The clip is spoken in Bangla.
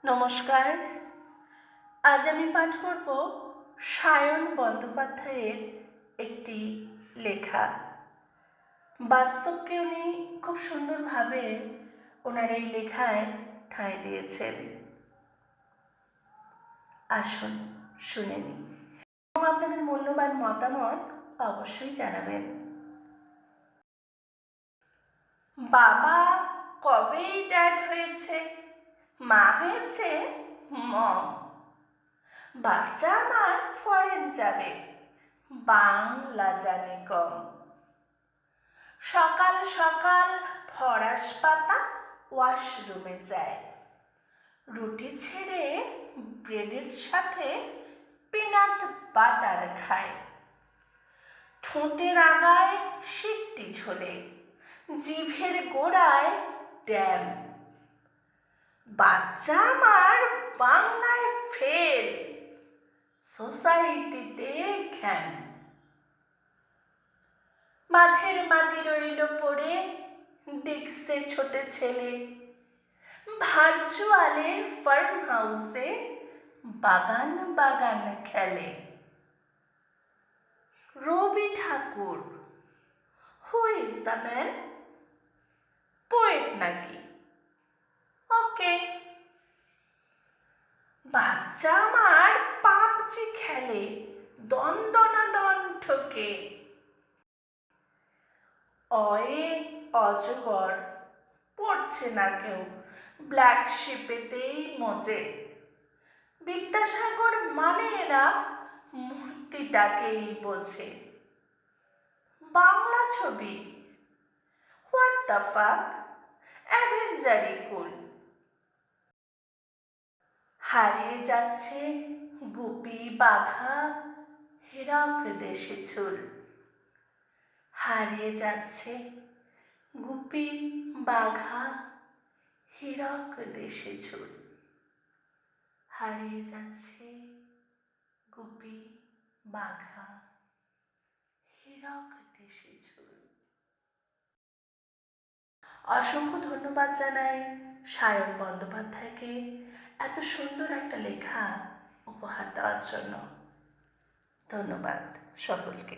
নমস্কার। আজ আমি পাঠ করব সায়ন বন্দ্যোপাধ্যায়ের একটি লেখা। বাস্তবকে উনি খুব সুন্দরভাবে ওনার এই লেখায় ঠাঁই দিয়েছেন। আসুন শুনে নিই এবং আপনাদের মূল্যবান মতামত অবশ্যই জানাবেন। বাবা কবেই ড্যাড হয়েছে, মা হয়েছে মম। বাচ্চা আমার ফরেন যাবে, বাংলা জানে কম। সকাল সকাল ফরাস পাতা ওয়াশরুমে যায়, রুটি ছেড়ে ব্রেডের সাথে পিনাট বাটার খায়। ঠোঁটের আগায় সিট্টি ঝোলে, জিভের গোড়ায় ড্যাম। বাচ্চা আমার বাংলায় ফেল, সোসাইটিতে খ্যান। মাঠের মাটি রইল পড়ে, ডিস্কে ছোটে ছেলে। ভার্চুয়ালের ফার্ম হাউসে বাগান বাগান খেলে। Rabi Thakur, who is the man? Poet নাকি? ওকে। বাচ্চা আমার পাবজি খেলে, দন্দনাদন ঠোকে। অয়ে অজগর, পড়ছে না কেউ, ব্ল্যাক শিপেতেই মজে। বিদ্যাসাগর মানে এরা মূর্তিটাকেই বোঝে। বাংলা ছবি, হোয়াট দ্য ফাক, অ্যাভেঞ্জারি কুল। হারিয়ে যাচ্ছে গুপি বাঘা, হীরক দেশে চুল। হারিয়ে যাচ্ছে গুপি বাঘা, হীরক দেশে ঝুল। হারিয়ে যাচ্ছে গুপি বাঘা, হীরক দেশে ঝুল। অসংখ্য ধন্যবাদ জানাই সায়ন বন্দ্যোপাধ্যায়কে এত সুন্দর একটা লেখা উপহার দেওয়ার জন্য। ধন্যবাদ সকলকে।